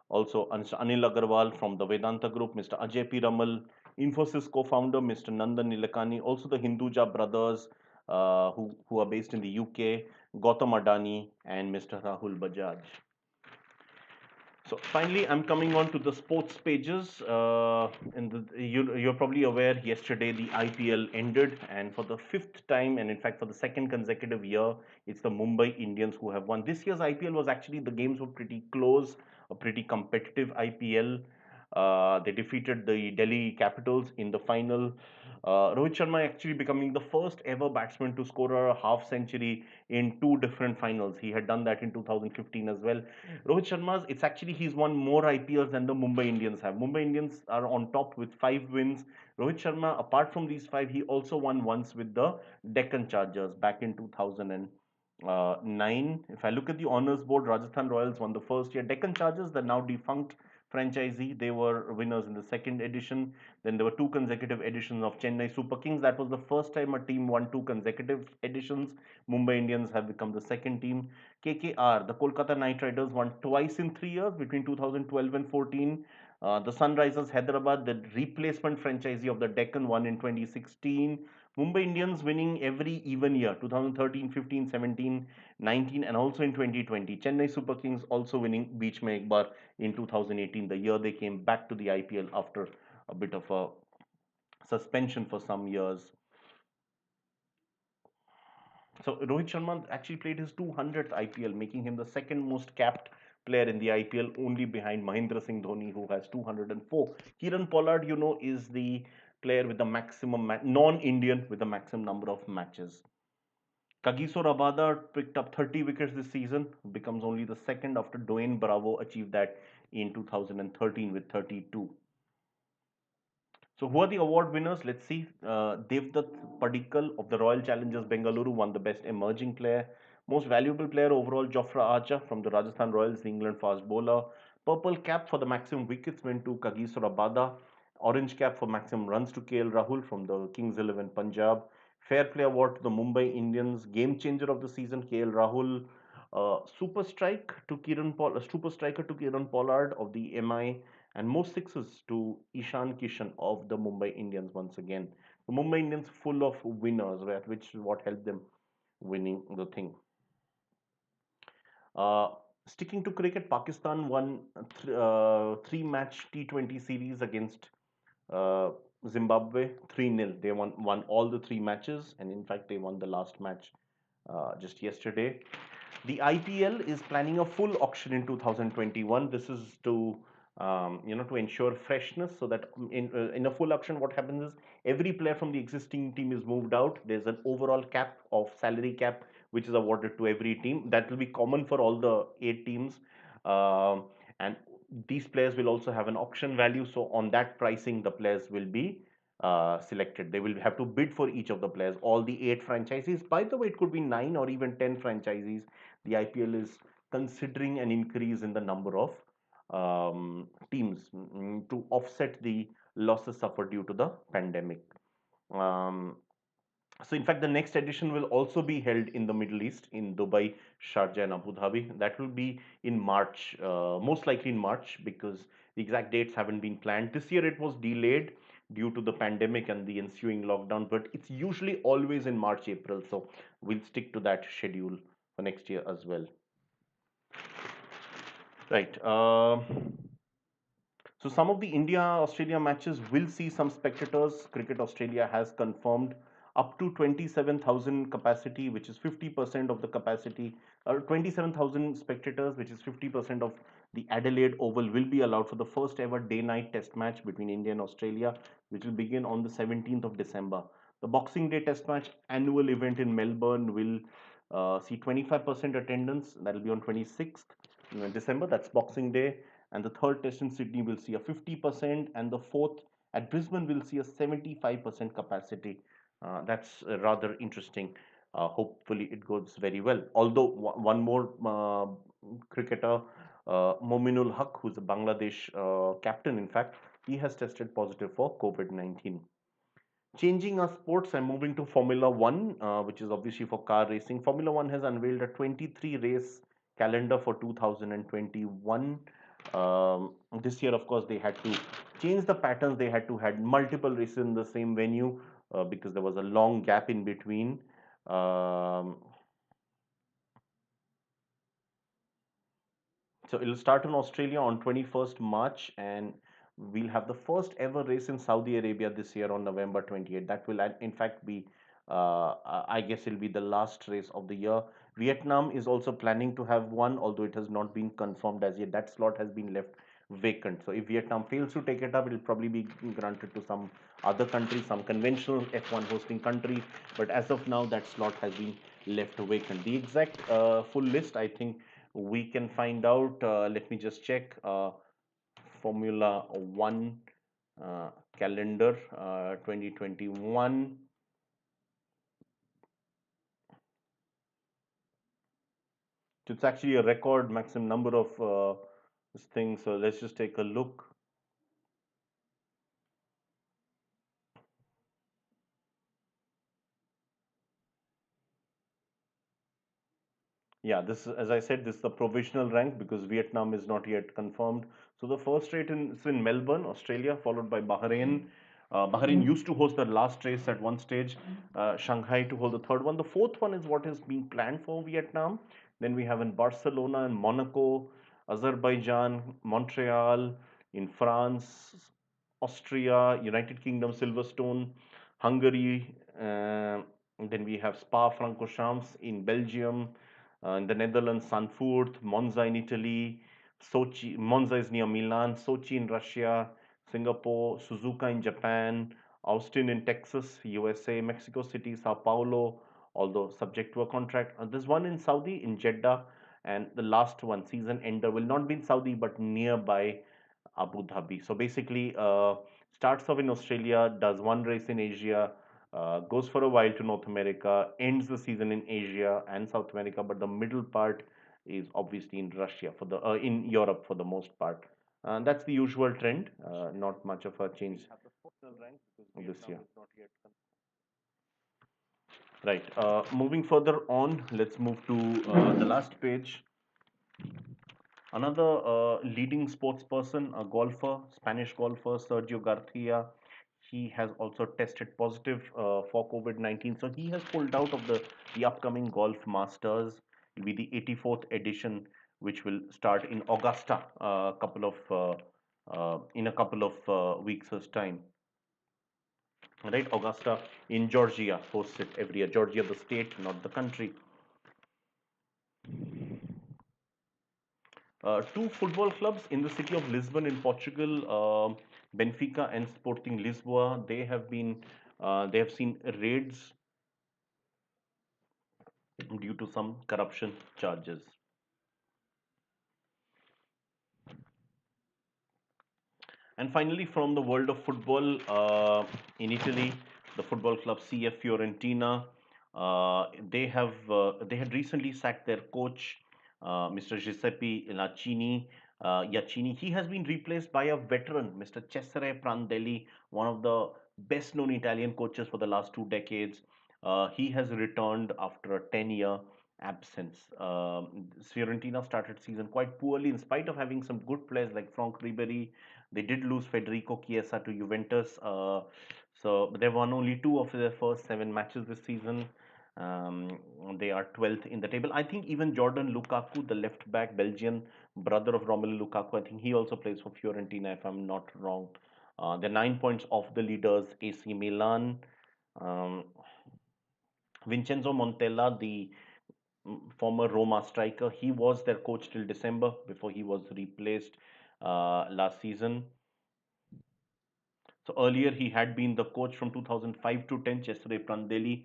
also Mr. Anil Agarwal from the Vedanta Group, Mr. Ajay P. Ramal, Infosys co-founder Mr. Nandan Nilekani, also the Hinduja brothers who are based in the UK, Gautam Adani and Mr. Rahul Bajaj. So finally, I'm coming on to the sports pages. You're probably aware yesterday the IPL ended, and for the fifth time, and in fact for the second consecutive year, it's the Mumbai Indians who have won. This year's IPL was actually, the games were pretty close, a pretty competitive IPL. They defeated the Delhi Capitals in the final. Rohit Sharma actually becoming the first ever batsman to score a half century in two different finals. He had done that in 2015 as well. Rohit Sharma's, it's actually, he's won more IPLs than the Mumbai Indians have. Mumbai Indians are on top with 5 wins. Rohit Sharma, apart from these 5, he also won once with the Deccan Chargers back in 2009. If I look at the honors board, Rajasthan Royals won the first year. Deccan Chargers, the now defunct franchisee, they were winners in the second edition. Then there were 2 consecutive editions of Chennai Super Kings. That was the first time a team won 2 consecutive editions. Mumbai Indians have become the second team. KKR, the Kolkata Knight Riders, won twice in 3 years between 2012 and 14. The Sunrisers Hyderabad, the replacement franchisee of the Deccan, won in 2016. Mumbai Indians winning every even year, 2013, 15, 17, 19, and also in 2020. Chennai Super Kings also winning Beach Mein Ek Baar in 2018, the year they came back to the IPL after a bit of a suspension for some years. So Rohit Sharma actually played his 200th IPL, making him the second most capped player in the IPL, only behind Mahendra Singh Dhoni, who has 204. Kieran Pollard, is the player with the maximum non-Indian with the maximum number of matches. Kagiso Rabada picked up 30 wickets this season, becomes only the second after Dwayne Bravo achieved that in 2013 with 32. So who are the award winners? Let's see. Devdutt Padikkal of the Royal Challengers Bengaluru won the best emerging player. Most valuable player overall, Jofra Archer from the Rajasthan Royals, the England fast bowler. Purple cap for the maximum wickets went to Kagiso Rabada. Orange cap for maximum runs to KL Rahul from the Kings 11 Punjab. Fair play award to the Mumbai Indians. Game changer of the season, KL Rahul. Super striker to Kieran Pollard of the MI, and most sixes to Ishan Kishan of the Mumbai Indians once again. The Mumbai Indians full of winners, which is what helped them winning the thing. Uh, Sticking to cricket, Pakistan won three-match T20 series against uh, Zimbabwe 3-0. They won all the 3 matches, and in fact, they won the last match just yesterday. The IPL is planning a full auction in 2021. This is to ensure freshness, so that in a full auction, what happens is every player from the existing team is moved out. There's an overall cap of salary cap which is awarded to every team. That will be common for all the 8 teams, and these players will also have an auction value. So on that pricing, the players will be selected. They will have to bid for each of the players. All the 8 franchises. By the way, it could be 9 or even 10 franchises. The IPL is considering an increase in the number of teams to offset the losses suffered due to the pandemic. Um, so in fact, the next edition will also be held in the Middle East, in Dubai, Sharjah, and Abu Dhabi. That will be in March, most likely in March, because the exact dates haven't been planned. This year it was delayed due to the pandemic and the ensuing lockdown, but it's usually always in March, April. So we'll stick to that schedule for next year as well. Right. So some of the India-Australia matches will see some spectators. Cricket Australia has confirmed up to 27,000 capacity, which is 50% of the capacity, or 27,000 spectators, which is 50% of the Adelaide Oval, will be allowed for the first ever day-night test match between India and Australia, which will begin on the 17th of December. The Boxing Day Test match annual event in Melbourne will see 25% attendance. That will be on 26th December. That's Boxing Day, and the third test in Sydney will see a 50%, and the fourth at Brisbane will see a 75% capacity. That's rather interesting. Hopefully, it goes very well. Although, one more cricketer, Mominul Haq, who's a Bangladesh captain, in fact, he has tested positive for COVID 19. Changing our sports and moving to Formula One, which is obviously for car racing. Formula One has unveiled a 23 race calendar for 2021. This year, of course, they had to change the patterns. They had to had multiple races in the same venue because there was a long gap in between. Um, So it'll start in Australia on 21st March, and we'll have the first ever race in Saudi Arabia this year on November 28th. That will, in fact, be, I guess, it'll be the last race of the year. Vietnam is also planning to have one, although it has not been confirmed as yet. That slot has been left vacant. So if Vietnam fails to take it up, it'll probably be granted to some other country, some conventional F1 hosting country. But as of now, that slot has been left vacant. The exact full list, I think we can find out. Let me just check. Formula One calendar 2021. So it's actually a record maximum number of things. So let's just take a look. Yeah, this, as I said, this is the provisional rank because Vietnam is not yet confirmed. So the first race is in Melbourne, Australia, followed by Bahrain. Bahrain used to host the last race at one stage. Shanghai to hold the third one. The fourth one is what is being planned for Vietnam. Then we have in Barcelona and Monaco, Azerbaijan, Montreal, in France, Austria, United Kingdom, Silverstone, Hungary. Then we have Spa-Francorchamps in Belgium, in the Netherlands, Sanford, Monza in Italy, Sochi. Monza is near Milan, Sochi in Russia, Singapore, Suzuka in Japan, Austin in Texas, USA, Mexico City, Sao Paulo, although subject to a contract. There's one in Saudi, in Jeddah, and the last one, season ender, will not be in Saudi but nearby Abu Dhabi. So basically, starts off in Australia, does one race in Asia, goes for a while to North America, ends the season in Asia and South America, but the middle part is obviously in Russia for the in Europe for the most part. That's the usual trend. Not much of a change this year. Right. Moving further on, let's move to the last page. Another leading sports person, a golfer, Spanish golfer, Sergio Garcia, he has also tested positive for COVID 19. So he has pulled out of the upcoming Golf Masters. It will be the 84th edition, which will start in Augusta, in a couple of weeks' time. Right, Augusta in Georgia hosts it every year. Georgia, the state, not the country. Two football clubs in the city of Lisbon in Portugal, Benfica and Sporting Lisboa. They have seen raids due to some corruption charges. And finally, from the world of football, in Italy, the football club CF Fiorentina, they had recently sacked their coach, Mr. Giuseppe Lacini. He has been replaced by a veteran, Mr. Cesare Prandelli, one of the best known Italian coaches for the last 2 decades. He has returned after a 10-year absence. Fiorentina started season quite poorly in spite of having some good players like Franck Ribery. They did lose Federico Chiesa to Juventus. So they won only two of their first seven matches this season. Um, they are 12th in the table. I think even Jordan Lukaku, the left back Belgian brother of Romelu Lukaku, I think he also plays for Fiorentina if I'm not wrong. They're 9 points off the leaders, AC Milan. Um, Vincenzo Montella, the former Roma striker, he was their coach till December before he was replaced last season. So earlier he had been the coach from 2005 to 10, Cesare Prandelli,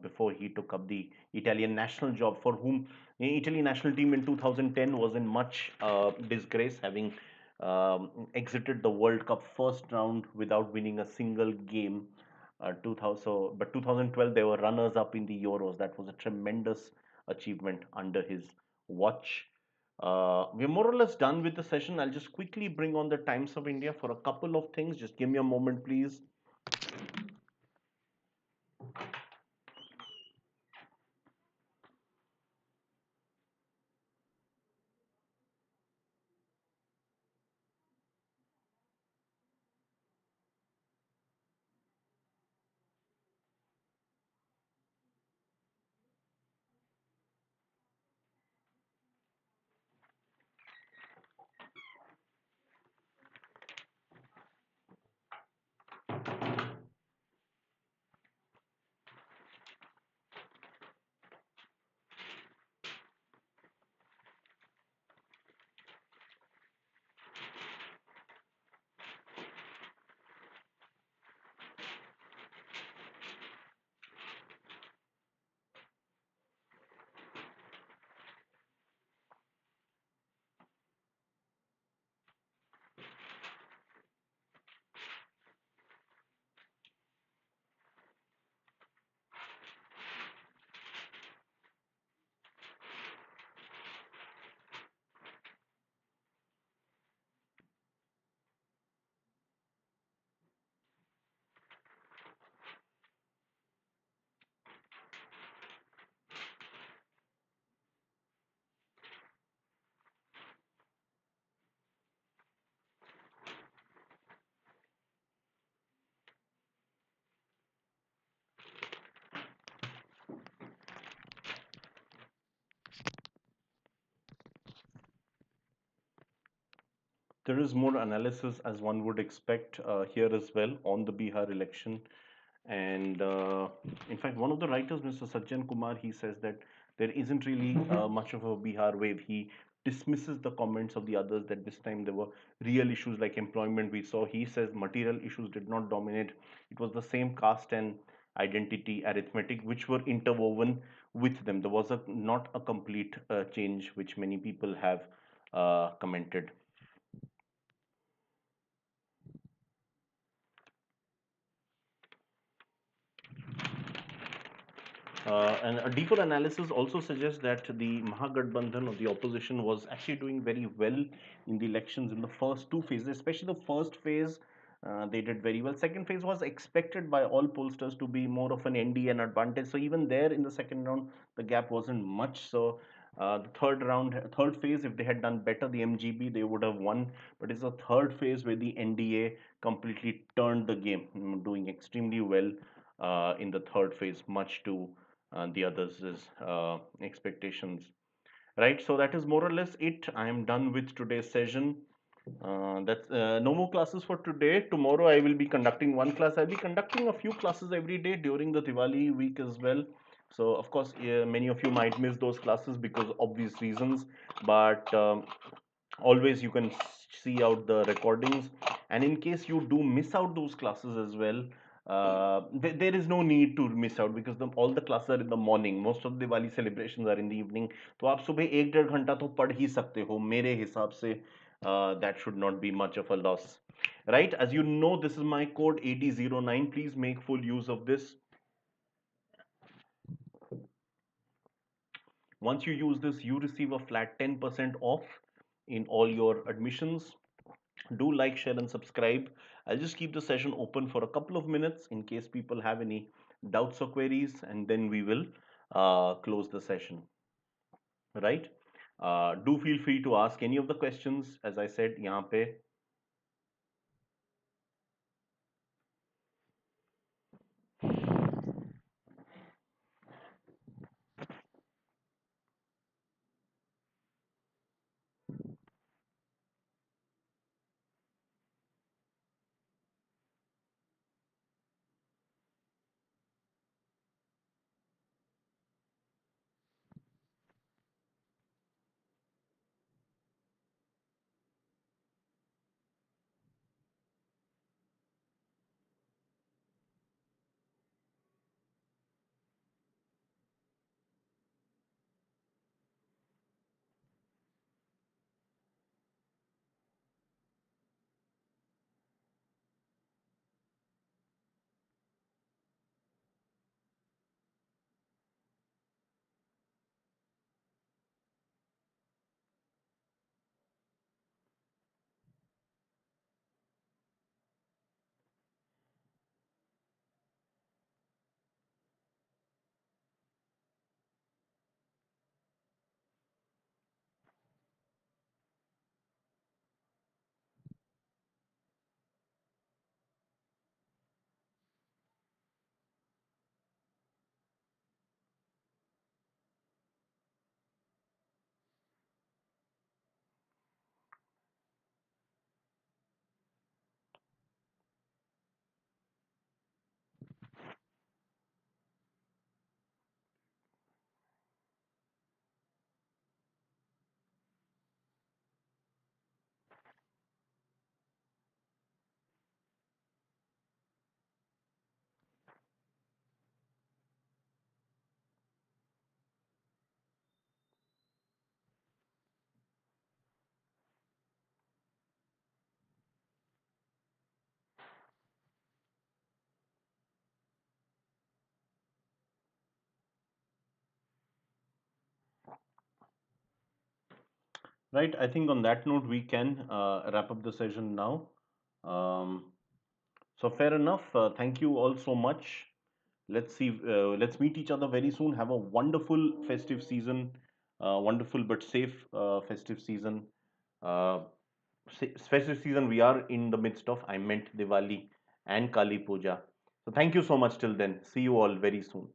before he took up the Italian national job, for whom the Italy national team in 2010 was in much disgrace, having exited the World Cup first round without winning a single game. 2000, but 2012 they were runners up in the Euros. That was a tremendous achievement under his watch. We're more or less done with the session. I'll just quickly bring on the Times of India for a couple of things. Just give me a moment, please. There is more analysis, as one would expect, here as well on the Bihar election. And in fact, one of the writers, Mr. Sajjan Kumar, he says that there isn't really much of a Bihar wave. He dismisses the comments of the others that this time there were real issues like employment. We saw, he says, material issues did not dominate. It was the same caste and identity arithmetic which were interwoven with them. There was not a complete change, which many people have commented. And a deeper analysis also suggests that the Mahagathbandhan of the opposition was actually doing very well in the elections in the first two phases, especially the first phase. They did very well. Second phase was expected by all pollsters to be more of an ND and advantage. So even there in the second round, the gap wasn't much. So the third round, third phase, if they had done better, the MGB, they would have won. But it's the third phase where the NDA completely turned the game, doing extremely well in the third phase, much to the others' expectations. Right, so that is more or less it. I am done with today's session. That's no more classes for today. Tomorrow I will be conducting one class. I'll be conducting a few classes every day during the Diwali week as well. So of course, many of you might miss those classes because of obvious reasons, but always you can see out the recordings, and in case you do miss out those classes as well, there is no need to miss out because all the classes are in the morning. Most of the Diwali celebrations are in the evening, तो आप सुबह एक डेढ़ घंटा तो पढ़ ही सकते हो मेरे हिसाब से. That should not be much of a loss, right? As you know, this is my code 8009. Please make full use of this. Once you use this, you receive a flat 10% off in all your admissions. Do like, share, and subscribe. I'll just keep the session open for a couple of minutes in case people have any doubts or queries, and then we will close the session. Right? Do feel free to ask any of the questions. As I said, यहाँ पे. Right. I think on that note, we can wrap up the session now. Um, so fair enough. Thank you all so much. Let's see. Let's meet each other very soon. Have a wonderful festive season. Wonderful but safe festive season. Uh, Festive season we are in the midst of. I meant Diwali and Kali Puja. So thank you so much till then. See you all very soon.